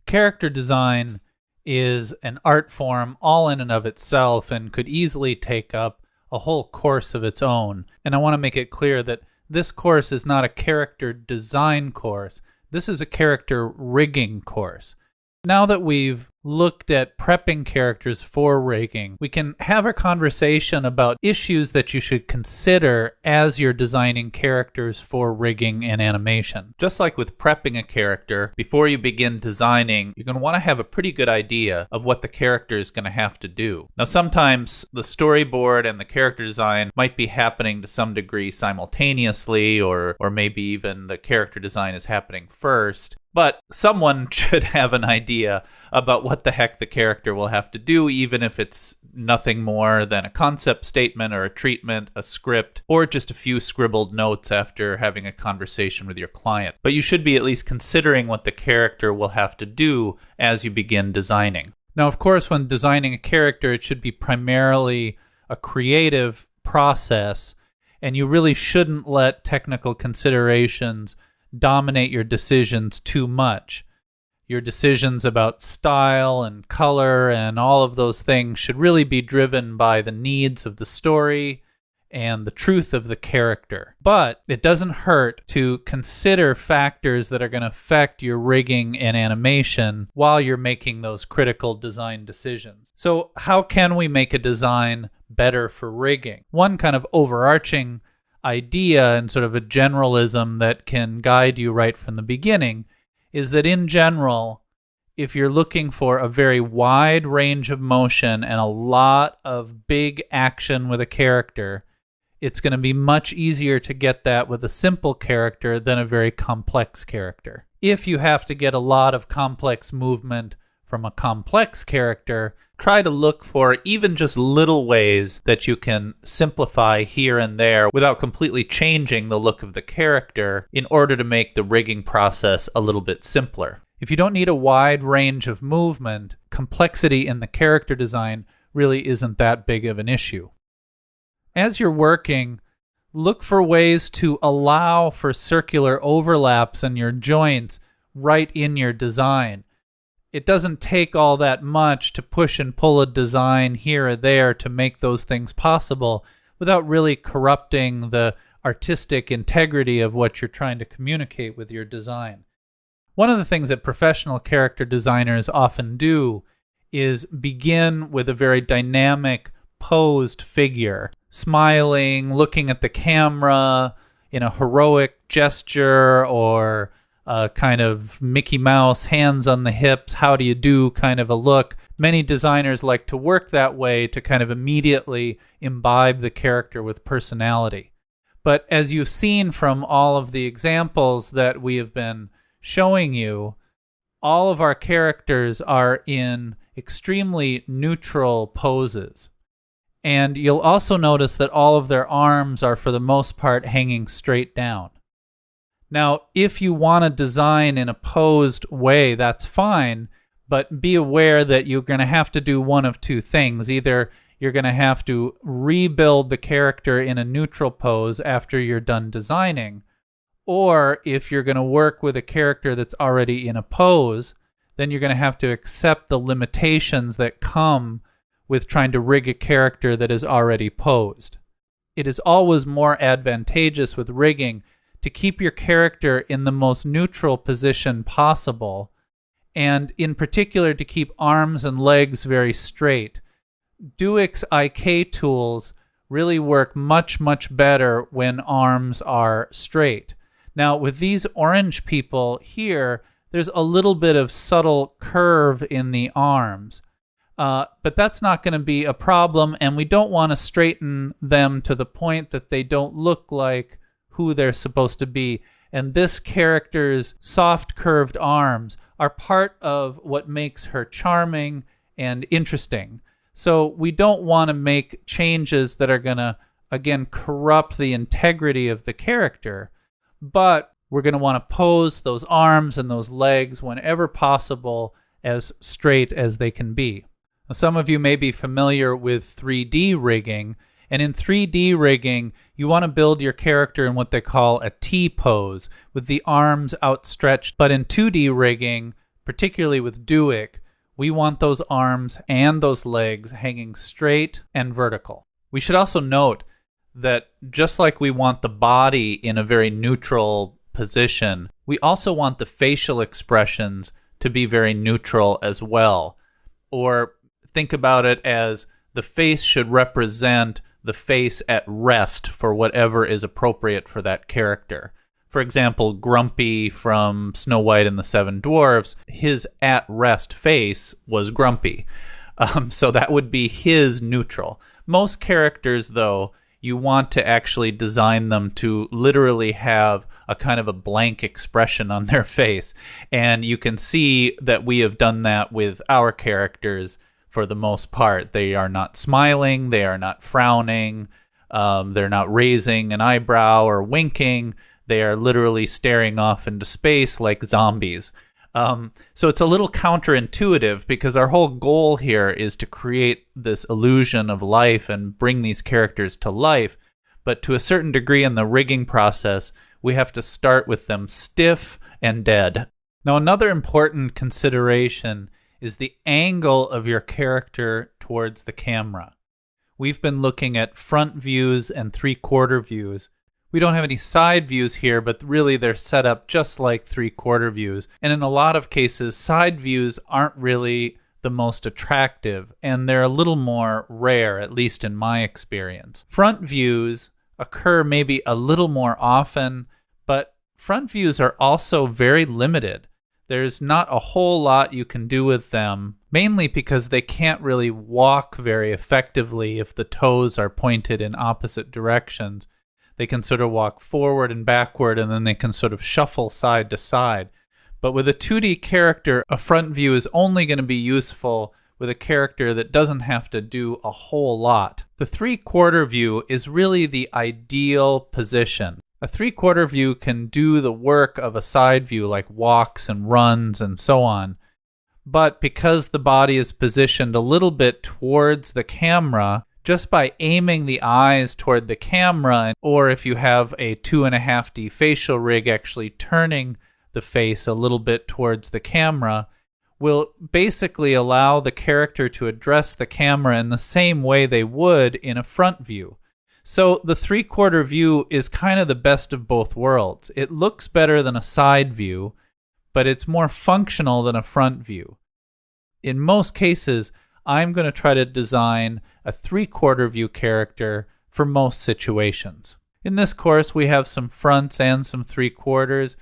Character design is an art form all in and of itself and could easily take up a whole course of its own. And I want to make it clear that this course is not a character design course. This is a character rigging course. Now that we've looked at prepping characters for rigging, we can have a conversation about issues that you should consider as you're designing characters for rigging and animation. Just like with prepping a character, before you begin designing, you're going to want to have a pretty good idea of what the character is going to have to do. Now, sometimes the storyboard and the character design might be happening to some degree simultaneously, or maybe even the character design is happening first. But someone should have an idea about what the heck the character will have to do, even if it's nothing more than a concept statement or a treatment, a script, or just a few scribbled notes after having a conversation with your client. But you should be at least considering what the character will have to do as you begin designing. Now, of course, when designing a character, it should be primarily a creative process, and you really shouldn't let technical considerations dominate your decisions too much. Your decisions about style and color and all of those things should really be driven by the needs of the story and the truth of the character. But it doesn't hurt to consider factors that are going to affect your rigging and animation while you're making those critical design decisions. So how can we make a design better for rigging? One kind of overarching idea and sort of a generalism that can guide you right from the beginning is that in general, if you're looking for a very wide range of motion and a lot of big action with a character, it's going to be much easier to get that with a simple character than a very complex character. If you have to get a lot of complex movement from a complex character, try to look for even just little ways that you can simplify here and there without completely changing the look of the character in order to make the rigging process a little bit simpler. If you don't need a wide range of movement, complexity in the character design really isn't that big of an issue. As you're working, look for ways to allow for circular overlaps in your joints right in your design. It doesn't take all that much to push and pull a design here or there to make those things possible without really corrupting the artistic integrity of what you're trying to communicate with your design. One of the things that professional character designers often do is begin with a very dynamic posed figure, smiling, looking at the camera in a heroic gesture, or kind of Mickey Mouse, hands on the hips, how do you do kind of a look. Many designers like to work that way to kind of immediately imbibe the character with personality. But as you've seen from all of the examples that we have been showing you, all of our characters are in extremely neutral poses. And you'll also notice that all of their arms are for the most part hanging straight down. Now, if you want to design in a posed way, that's fine, but be aware that you're going to have to do one of two things. Either you're going to have to rebuild the character in a neutral pose after you're done designing, or if you're going to work with a character that's already in a pose, then you're going to have to accept the limitations that come with trying to rig a character that is already posed. It is always more advantageous with rigging to keep your character in the most neutral position possible, and in particular to keep arms and legs very straight. Duix IK tools really work much, much better when arms are straight. Now, with these orange people here, there's a little bit of subtle curve in the arms. But that's not going to be a problem, and we don't want to straighten them to the point that they don't look like who they're supposed to be. And this character's soft curved arms are part of what makes her charming and interesting. So we don't want to make changes that are going to, again, corrupt the integrity of the character, but we're going to want to pose those arms and those legs whenever possible as straight as they can be. Now, some of you may be familiar with 3D rigging, and in 3D rigging, you want to build your character in what they call a T pose, with the arms outstretched. But in 2D rigging, particularly with Duick, we want those arms and those legs hanging straight and vertical. We should also note that just like we want the body in a very neutral position, we also want the facial expressions to be very neutral as well. Or think about it as the face should represent the face at rest for whatever is appropriate for that character. For example, Grumpy from Snow White and the Seven Dwarfs, his at-rest face was grumpy. So that would be his neutral. Most characters, though, you want to actually design them to literally have a kind of a blank expression on their face. And you can see that we have done that with our characters for the most part. They are not smiling, they are not frowning, they're not raising an eyebrow or winking. They are literally staring off into space like zombies. So it's a little counterintuitive because our whole goal here is to create this illusion of life and bring these characters to life. But to a certain degree in the rigging process, we have to start with them stiff and dead. Now, another important consideration is the angle of your character towards the camera. We've been looking at front views and three-quarter views. We don't have any side views here, but really they're set up just like three-quarter views. And in a lot of cases, side views aren't really the most attractive, and they're a little more rare, at least in my experience. Front views occur maybe a little more often, but front views are also very limited. There's not a whole lot you can do with them, mainly because they can't really walk very effectively if the toes are pointed in opposite directions. They can sort of walk forward and backward, and then they can sort of shuffle side to side. But with a 2D character, a front view is only going to be useful with a character that doesn't have to do a whole lot. The three-quarter view is really the ideal position. A three-quarter view can do the work of a side view, like walks and runs and so on. But because the body is positioned a little bit towards the camera, just by aiming the eyes toward the camera, or if you have a 2.5D facial rig actually turning the face a little bit towards the camera, will basically allow the character to address the camera in the same way they would in a front view. So the three-quarter view is kind of the best of both worlds. It looks better than a side view, but it's more functional than a front view. In most cases, I'm going to try to design a three-quarter view character for most situations. In this course, we have some fronts and some three-quarters.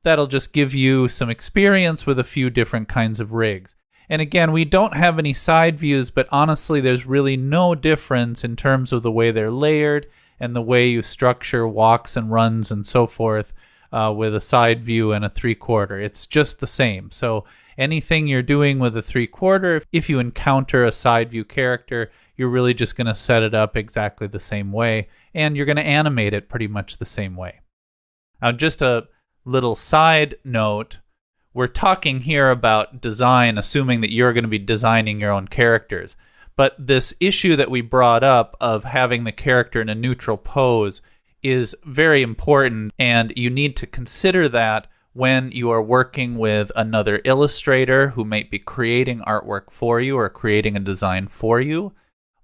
That'll just give you some experience with a few different kinds of rigs. And again, we don't have any side views, but honestly, there's really no difference in terms of the way they're layered and the way you structure walks and runs and so forth with a side view and a three-quarter. It's just the same. So anything you're doing with a three-quarter, if you encounter a side view character, you're really just going to set it up exactly the same way, and you're going to animate it pretty much the same way. Now, just a little side note, we're talking here about design, assuming that you're going to be designing your own characters. But this issue that we brought up of having the character in a neutral pose is very important, and you need to consider that when you are working with another illustrator who might be creating artwork for you or creating a design for you,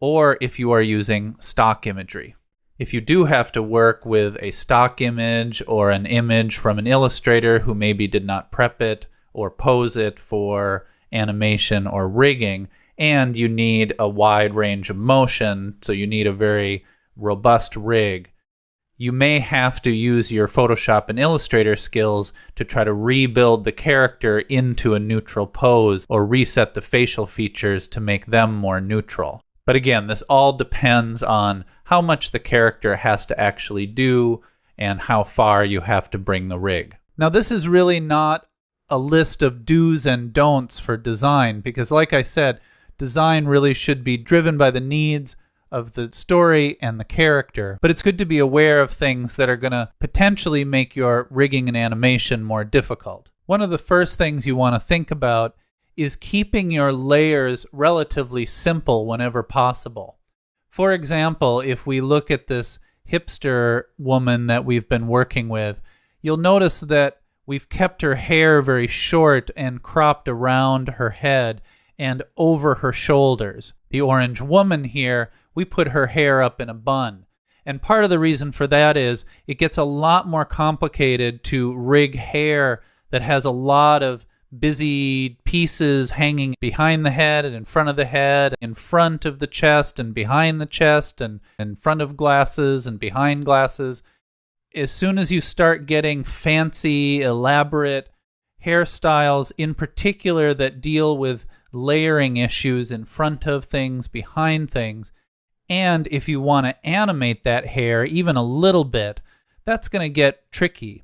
or if you are using stock imagery. If you do have to work with a stock image or an image from an illustrator who maybe did not prep it or pose it for animation or rigging, and you need a wide range of motion, so you need a very robust rig, you may have to use your Photoshop and Illustrator skills to try to rebuild the character into a neutral pose or reset the facial features to make them more neutral. But again, this all depends on how much the character has to actually do and how far you have to bring the rig. Now, this is really not a list of do's and don'ts for design because, like I said, design really should be driven by the needs of the story and the character. But it's good to be aware of things that are going to potentially make your rigging and animation more difficult. One of the first things you want to think about is keeping your layers relatively simple whenever possible. For example, if we look at this hipster woman that we've been working with, you'll notice that we've kept her hair very short and cropped around her head and over her shoulders. The orange woman here, we put her hair up in a bun. And part of the reason for that is it gets a lot more complicated to rig hair that has a lot of busy pieces hanging behind the head and in front of the head, in front of the chest and behind the chest, and in front of glasses and behind glasses. As soon as you start getting fancy, elaborate hairstyles, in particular that deal with layering issues in front of things, behind things, and if you want to animate that hair even a little bit, that's going to get tricky.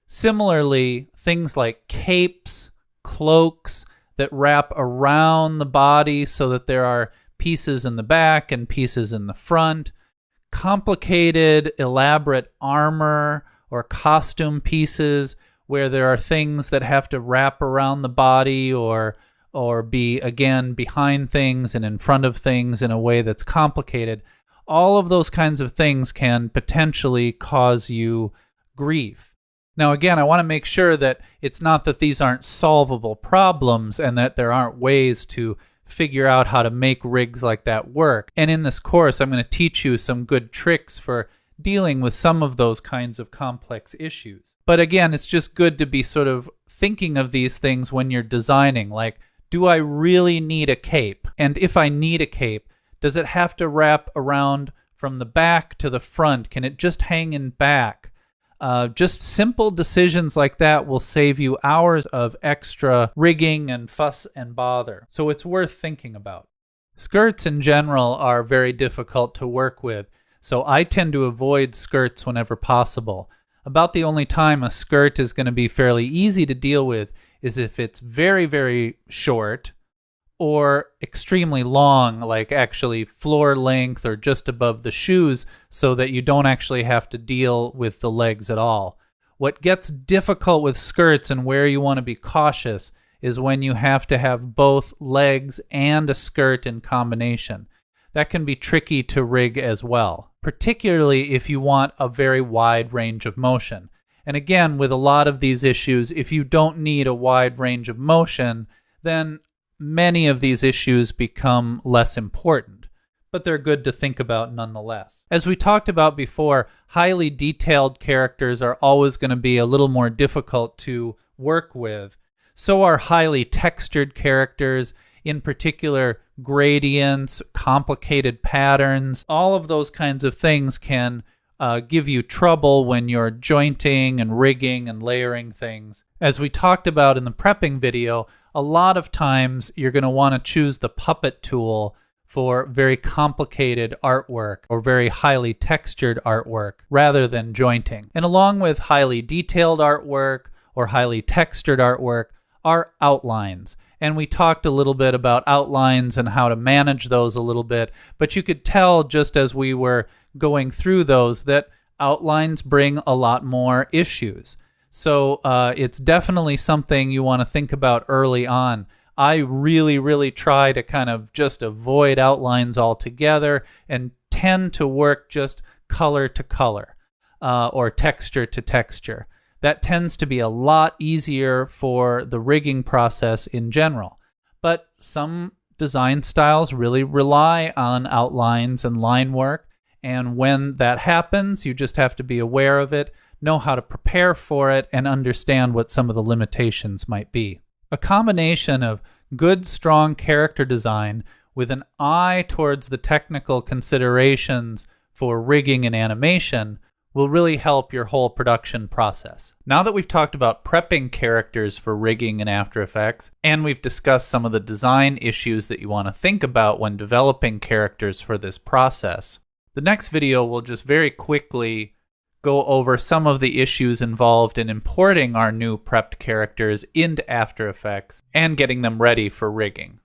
Similarly, things like capes, cloaks that wrap around the body so that there are pieces in the back and pieces in the front, complicated, elaborate armor or costume pieces where there are things that have to wrap around the body or be, again, behind things and in front of things in a way that's complicated. All of those kinds of things can potentially cause you grief. Now, again, I want to make sure that it's not that these aren't solvable problems and that there aren't ways to figure out how to make rigs like that work. And in this course, I'm going to teach you some good tricks for dealing with some of those kinds of complex issues. But again, it's just good to be sort of thinking of these things when you're designing, like, do I really need a cape? And if I need a cape, does it have to wrap around from the back to the front? Can it just hang in back? Just simple decisions like that will save you hours of extra rigging and fuss and bother. So it's worth thinking about. Skirts in general are very difficult to work with, so I tend to avoid skirts whenever possible. About the only time a skirt is going to be fairly easy to deal with is if it's very, very short or extremely long, like actually floor length or just above the shoes, so that you don't actually have to deal with the legs at all. What gets difficult with skirts and where you want to be cautious is when you have to have both legs and a skirt in combination. That can be tricky to rig as well, particularly if you want a very wide range of motion. And again, with a lot of these issues, if you don't need a wide range of motion, then many of these issues become less important, but they're good to think about nonetheless. As we talked about before, highly detailed characters are always going to be a little more difficult to work with. So are highly textured characters, in particular gradients, complicated patterns. All of those kinds of things can give you trouble when you're jointing and rigging and layering things. As we talked about in the prepping video, a lot of times you're going to want to choose the puppet tool for very complicated artwork or very highly textured artwork rather than jointing. And along with highly detailed artwork or highly textured artwork are outlines. And we talked a little bit about outlines and how to manage those a little bit, but you could tell just as we were going through those that outlines bring a lot more issues. So it's definitely something you want to think about early on. I really try to kind of just avoid outlines altogether and tend to work just color to color or texture to texture. That tends to be a lot easier for the rigging process in general. But some design styles really rely on outlines and line work, and when that happens, you just have to be aware of it, know how to prepare for it, and understand what some of the limitations might be. A combination of good, strong character design with an eye towards the technical considerations for rigging and animation will really help your whole production process. Now that we've talked about prepping characters for rigging in After Effects, and we've discussed some of the design issues that you want to think about when developing characters for this process, the next video will just very quickly go over some of the issues involved in importing our new prepped characters into After Effects and getting them ready for rigging.